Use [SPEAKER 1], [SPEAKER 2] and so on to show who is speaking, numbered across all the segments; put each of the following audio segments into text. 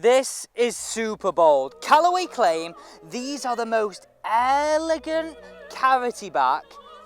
[SPEAKER 1] This is super bold. Callaway claim these are the most elegant cavity back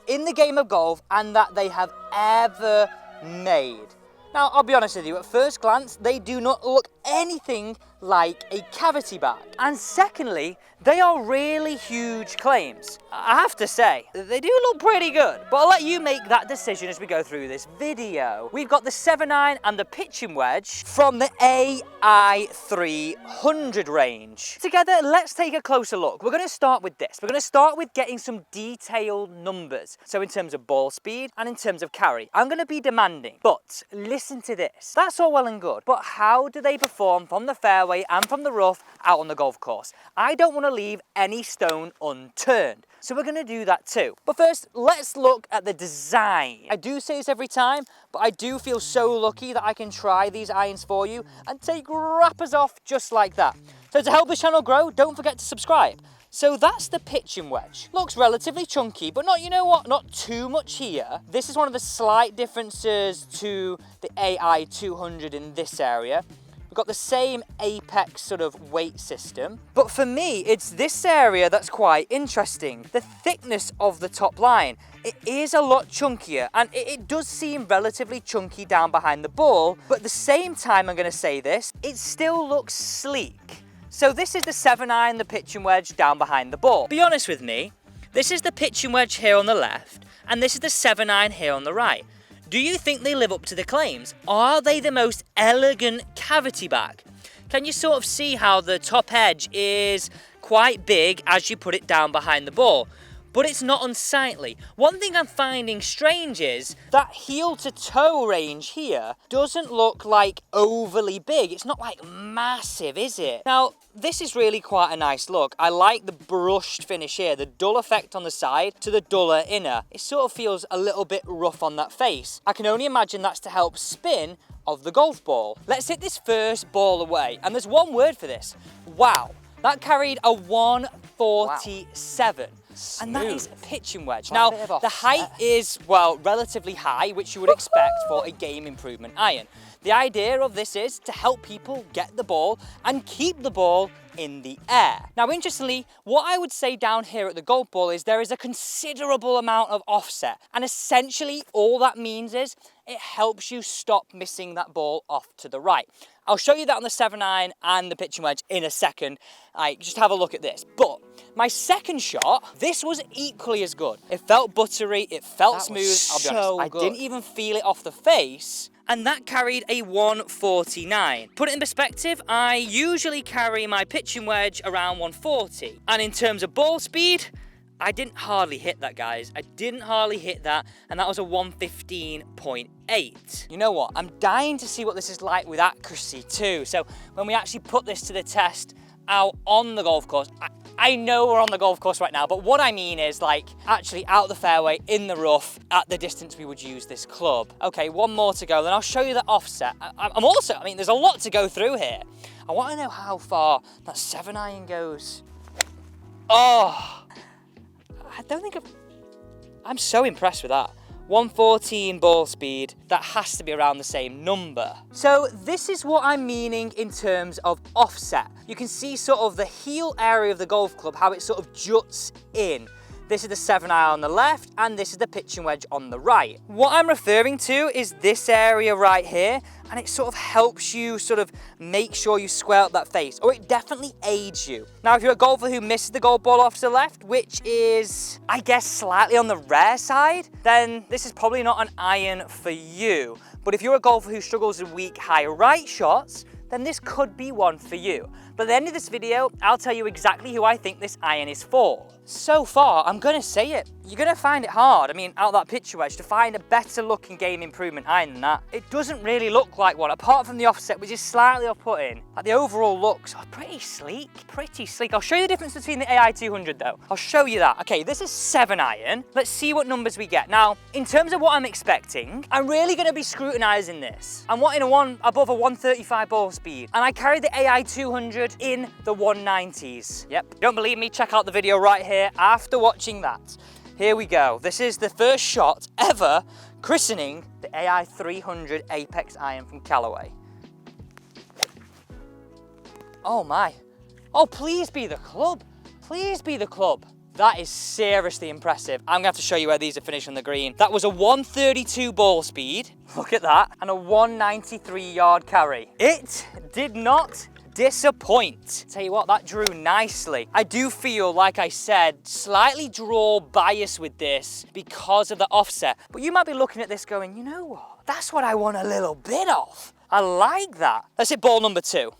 [SPEAKER 1] in the game of golf and that they have ever made. Now, I'll be honest with you, at first glance, they do not look anything like a cavity back. And secondly, they are really huge claims. I have to say, they do look pretty good, but I'll let you make that decision as we go through this video. We've got the 7-iron and the pitching wedge from the Ai300 range. Together, let's take a closer look. We're gonna start with this. We're gonna start with getting some detailed numbers. So in terms of ball speed and in terms of carry, I'm gonna be demanding, but listen to this. That's all well and good, but how do they perform from the fairway and from the rough out on the golf course? I don't want to leave any stone unturned, so we're going to do that too. But first, let's look at the design. I do say this every time, but I do feel so lucky that I can try these irons for you and take wrappers off just like that. So to help this channel grow, don't forget to subscribe. So that's the pitching wedge. Looks relatively chunky, but not, you know what, not too much here. This is one of the slight differences to the Ai200 in this area. We've got the same Apex sort of weight system, but for me, it's this area that's quite interesting. The thickness of the top line. It is a lot chunkier, and it does seem relatively chunky down behind the ball, but at the same time, I'm gonna say this, it still looks sleek. So this is the 7-iron, the pitching wedge down behind the ball. Be honest with me, this is the pitching wedge here on the left, and this is the 7-iron here on the right. Do you think they live up to the claims? Are they the most elegant cavity back? Can you sort of see how the top edge is quite big as you put it down behind the ball? But it's not unsightly. One thing I'm finding strange is that heel to toe range here doesn't look like overly big. It's not like massive, is it? Now, this is really quite a nice look. I like the brushed finish here, the dull effect on the side to the duller inner. It sort of feels a little bit rough on that face. I can only imagine that's to help spin of the golf ball. Let's hit this first ball away. And there's one word for this. Wow. That carried a 147. Wow. And that is a pitching wedge. Now, the height is, well, relatively high, which you would expect for a game improvement iron. The idea of this is to help people get the ball and keep the ball in the air. Now, interestingly, what I would say down here at the golf ball is there is a considerable amount of offset. And essentially, all that means is it helps you stop missing that ball off to the right. I'll show you that on the 7-iron and the pitching wedge in a second. Just have a look at this. But my second shot, this was equally as good. It felt buttery, it felt smooth. I'll be honest, I didn't even feel it off the face. And that carried a 149. Put it in perspective, I usually carry my pitching wedge around 140. And in terms of ball speed, I didn't hardly hit that, guys. I didn't hardly hit that, and that was a 115.8. You know what? I'm dying to see what this is like with accuracy too. So when we actually put this to the test out on the golf course, I know we're on the golf course right now, but what I mean is like actually out the fairway, in the rough, at the distance we would use this club. Okay, one more to go, then I'll show you the offset. I mean, there's a lot to go through here. I want to know how far that 7-iron goes. Oh, I don't think I'm so impressed with that. 114 ball speed, that has to be around the same number. So this is what I'm meaning in terms of offset. You can see sort of the heel area of the golf club, how it sort of juts in. This is the 7-iron on the left, and this is the pitching wedge on the right. What I'm referring to is this area right here, and it sort of helps you sort of make sure you square up that face, or it definitely aids you. Now, if you're a golfer who misses the golf ball off to the left, which is, I guess, slightly on the rare side, then this is probably not an iron for you. But if you're a golfer who struggles with weak high right shots, then this could be one for you. But at the end of this video, I'll tell you exactly who I think this iron is for. So far, I'm gonna say it, you're gonna find it hard. I mean, out that pitcher wedge, to find a better looking game improvement iron than that, it doesn't really look like one, apart from the offset, which is slightly off-putting. Like the overall looks are pretty sleek, pretty sleek. I'll show you the difference between the Ai200 though. I'll show you that. Okay, this is 7-iron. Let's see what numbers we get. Now, in terms of what I'm expecting, I'm really gonna be scrutinizing this. I'm wanting above a 135 ball speed, and I carry the Ai200 in the 190s. Yep, don't believe me? Check out the video right here after watching that. Here we go. This is the first shot ever christening the Ai300 Apex Iron from Callaway. Oh my. Oh, please be the club. Please be the club. That is seriously impressive. I'm gonna have to show you where these are finished on the green. That was a 132 ball speed. Look at that. And a 193 yard carry. It did not disappoint. Tell you what, that drew nicely. I do feel, like I said, slightly draw bias with this because of the offset. But you might be looking at this going, you know what? That's what I want a little bit of. I like that. Let's hit ball number 2.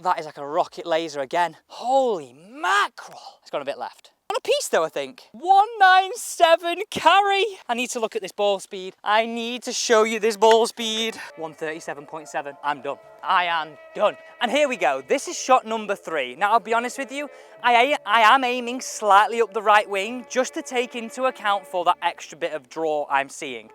[SPEAKER 1] That is like a rocket laser again. Holy mackerel. It's got a bit left. On a piece though, I think. 197 carry. I need to look at this ball speed. I need to show you this ball speed. 137.7. I'm done. I am done. And here we go. This is shot number 3. Now, I'll be honest with you. I am aiming slightly up the right wing just to take into account for that extra bit of draw I'm seeing.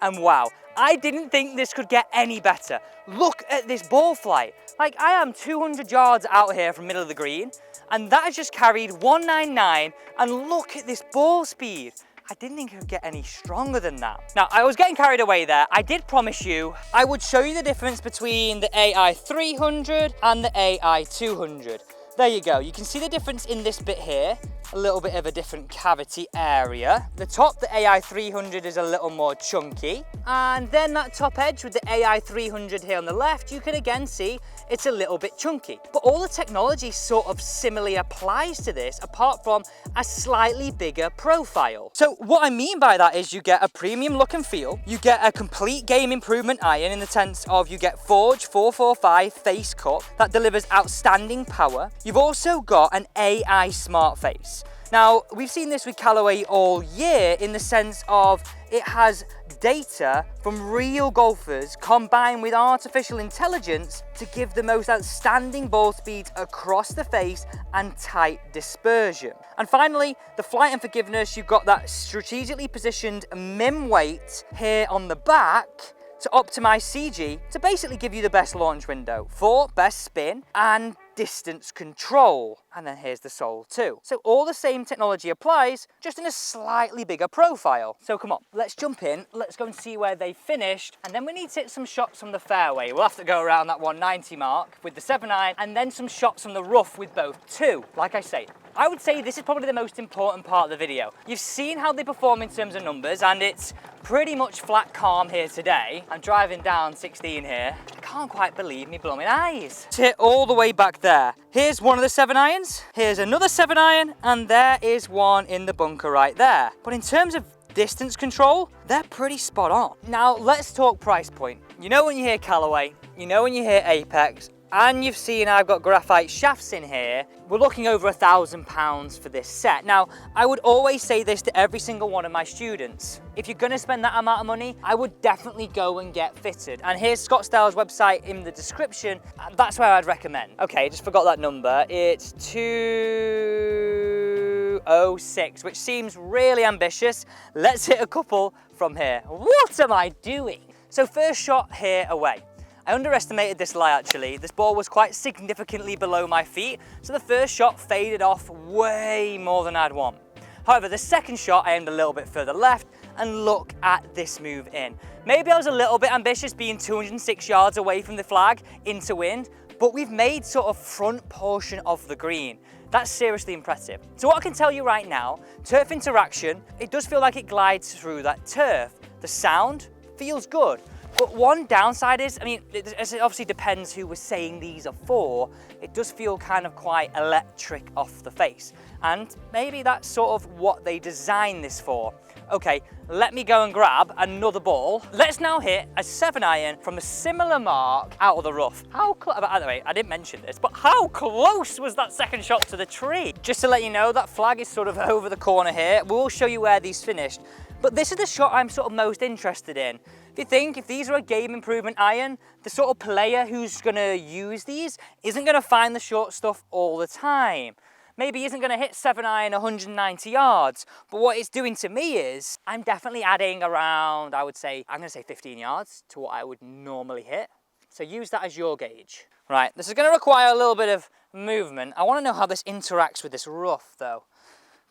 [SPEAKER 1] And wow, I didn't think this could get any better. Look at this ball flight. Like, I am 200 yards out here from middle of the green, and that has just carried 199, and look at this ball speed. I didn't think it could get any stronger than that. Now, I was getting carried away there. I did promise you I would show you the difference between the Ai300 and the Ai200. There you go. You can see the difference in this bit here. A little bit of a different cavity area. The top, the Ai300 is a little more chunky. And then that top edge with the Ai300 here on the left, you can again see it's a little bit chunky. But all the technology sort of similarly applies to this, apart from a slightly bigger profile. So what I mean by that is you get a premium look and feel, you get a complete game improvement iron in the sense of you get Forge 445 face cut that delivers outstanding power. You've also got an AI smart face. Now, we've seen this with Callaway all year in the sense of it has data from real golfers combined with artificial intelligence to give the most outstanding ball speeds across the face and tight dispersion. And finally, the flight and forgiveness, you've got that strategically positioned MIM weight here on the back to optimize CG to basically give you the best launch window for best spin and distance control. And then here's the sole too. So all the same technology applies, just in a slightly bigger profile. So come on, let's jump in, let's go and see where they finished, and then we need to hit some shots from the fairway. We'll have to go around that 190 mark with the 7-iron, and then some shots from the rough with both 2. Like I say, I would say this is probably the most important part of the video. You've seen how they perform in terms of numbers, and it's pretty much flat calm here today. I'm driving down 16 here. I can't quite believe me blooming eyes. To hit all the way back there. Here's one of the 7-irons, here's another 7-iron, and there is one in the bunker right there. But in terms of distance control, they're pretty spot on. Now let's talk price point. You know when you hear Callaway, you know when you hear Apex, and you've seen I've got graphite shafts in here, we're looking over £1,000 for this set. Now, I would always say this to every single one of my students. If you're gonna spend that amount of money, I would definitely go and get fitted. And here's Scottsdale's website in the description. That's where I'd recommend. Okay, just forgot that number. It's 206, which seems really ambitious. Let's hit a couple from here. What am I doing? So first shot here away. I underestimated this lie actually. This ball was quite significantly below my feet, so the first shot faded off way more than I'd want. However, the second shot I aimed a little bit further left, and look at this move in. Maybe I was a little bit ambitious being 206 yards away from the flag into wind, but we've made sort of front portion of the green. That's seriously impressive. So what I can tell you right now, turf interaction, it does feel like it glides through that turf. The sound feels good. But one downside is, I mean, it obviously depends who we're saying these are for. It does feel kind of quite electric off the face. And maybe that's sort of what they designed this for. Okay, let me go and grab another ball. Let's now hit a 7-iron from a similar mark out of the rough. By the way, I didn't mention this, but how close was that second shot to the tree? Just to let you know, that flag is sort of over the corner here. We'll show you where these finished. But this is the shot I'm sort of most interested in. If these are a game improvement iron, the sort of player who's gonna use these isn't gonna find the short stuff all the time. Maybe isn't gonna hit 7-iron 190 yards, but what it's doing to me is, I'm definitely adding around, I'm gonna say 15 yards to what I would normally hit. So use that as your gauge. Right, this is gonna require a little bit of movement. I wanna know how this interacts with this rough though.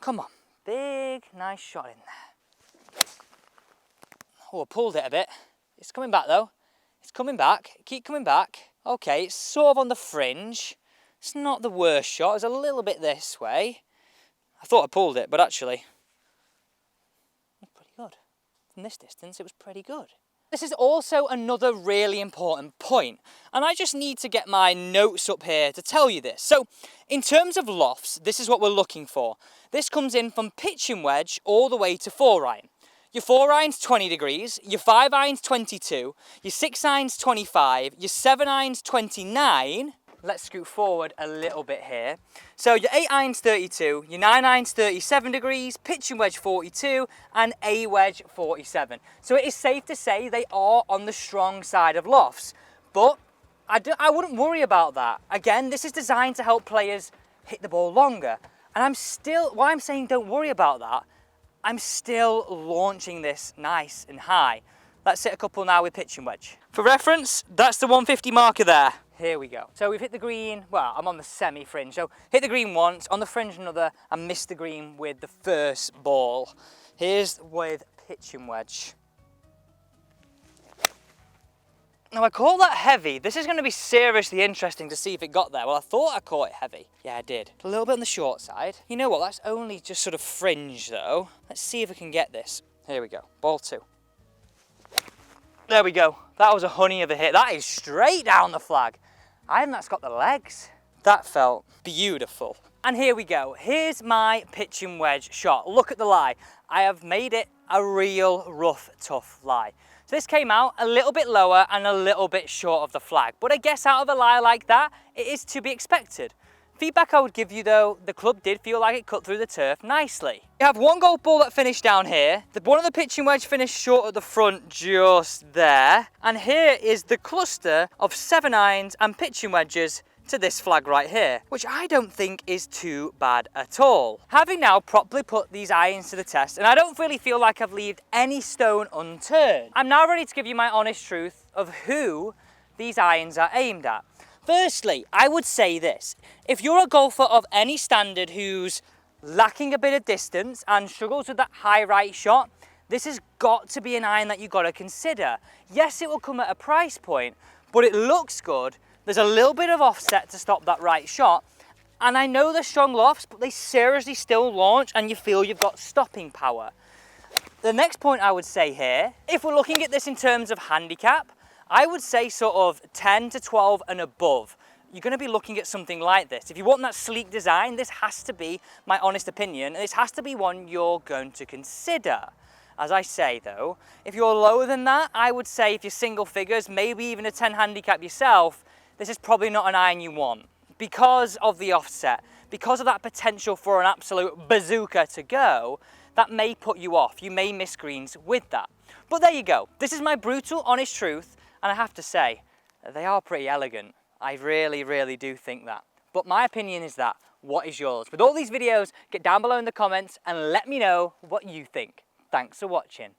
[SPEAKER 1] Come on, big, nice shot in there. Oh, I pulled it a bit. It's coming back though. It's coming back. Keep coming back. Okay, it's sort of on the fringe. It's not the worst shot. It's a little bit this way. I thought I pulled it, but actually, it's pretty good. From this distance, it was pretty good. This is also another really important point, and I just need to get my notes up here to tell you this. So, in terms of lofts, this is what we're looking for. This comes in from pitch and wedge all the way to 4-iron. Your 4-iron's 20 degrees, your 5-iron's 22, your 6-iron's 25, your 7-iron's 29. Let's scoot forward a little bit here. So your 8-iron's 32, your 9-iron's 37 degrees, pitch and wedge 42, and a wedge 47. So it is safe to say they are on the strong side of lofts. But I wouldn't worry about that. Again, this is designed to help players hit the ball longer. And why I'm saying don't worry about that, I'm still launching this nice and high. Let's hit a couple now with pitch and wedge. For reference, that's the 150 marker there. Here we go. So we've hit the green, well, I'm on the semi-fringe, so hit the green once, on the fringe another, and missed the green with the first ball. Here's with pitch and wedge. Now I call that heavy. This is going to be seriously interesting to see if it got there. Well, I thought I caught it heavy. Yeah, I did. A little bit on the short side. You know what, that's only just sort of fringe though. Let's see if we can get this. Here we go, ball 2. There we go. That was a honey of a hit. That is straight down the flag. And that's got the legs. That felt beautiful. And here we go. Here's my pitch and wedge shot. Look at the lie. I have made it a real rough, tough lie. So this came out a little bit lower and a little bit short of the flag. But I guess out of a lie like that, it is to be expected. Feedback I would give you though, the club did feel like it cut through the turf nicely. You have one golf ball that finished down here. One of the pitch and wedge finished short at the front just there. And here is the cluster of 7-irons and pitch and wedges to this flag right here, which I don't think is too bad at all. Having now properly put these irons to the test, and I don't really feel like I've left any stone unturned, I'm now ready to give you my honest truth of who these irons are aimed at. Firstly, I would say this: if you're a golfer of any standard who's lacking a bit of distance and struggles with that high right shot, this has got to be an iron that you've got to consider. Yes, it will come at a price point, but it looks good. There's a little bit of offset to stop that right shot. And I know they're strong lofts, but they seriously still launch and you feel you've got stopping power. The next point I would say here, if we're looking at this in terms of handicap, I would say sort of 10 to 12 and above. You're going to be looking at something like this. If you want that sleek design, this has to be my honest opinion, and this has to be one you're going to consider. As I say though, if you're lower than that, I would say if you're single figures, maybe even a 10 handicap yourself, this is probably not an iron you want. Because of the offset, because of that potential for an absolute bazooka to go, that may put you off. You may miss greens with that. But there you go. This is my brutal, honest truth, and I have to say, they are pretty elegant. I really, really do think that. But my opinion is that. What is yours? With all these videos, get down below in the comments and let me know what you think. Thanks for watching.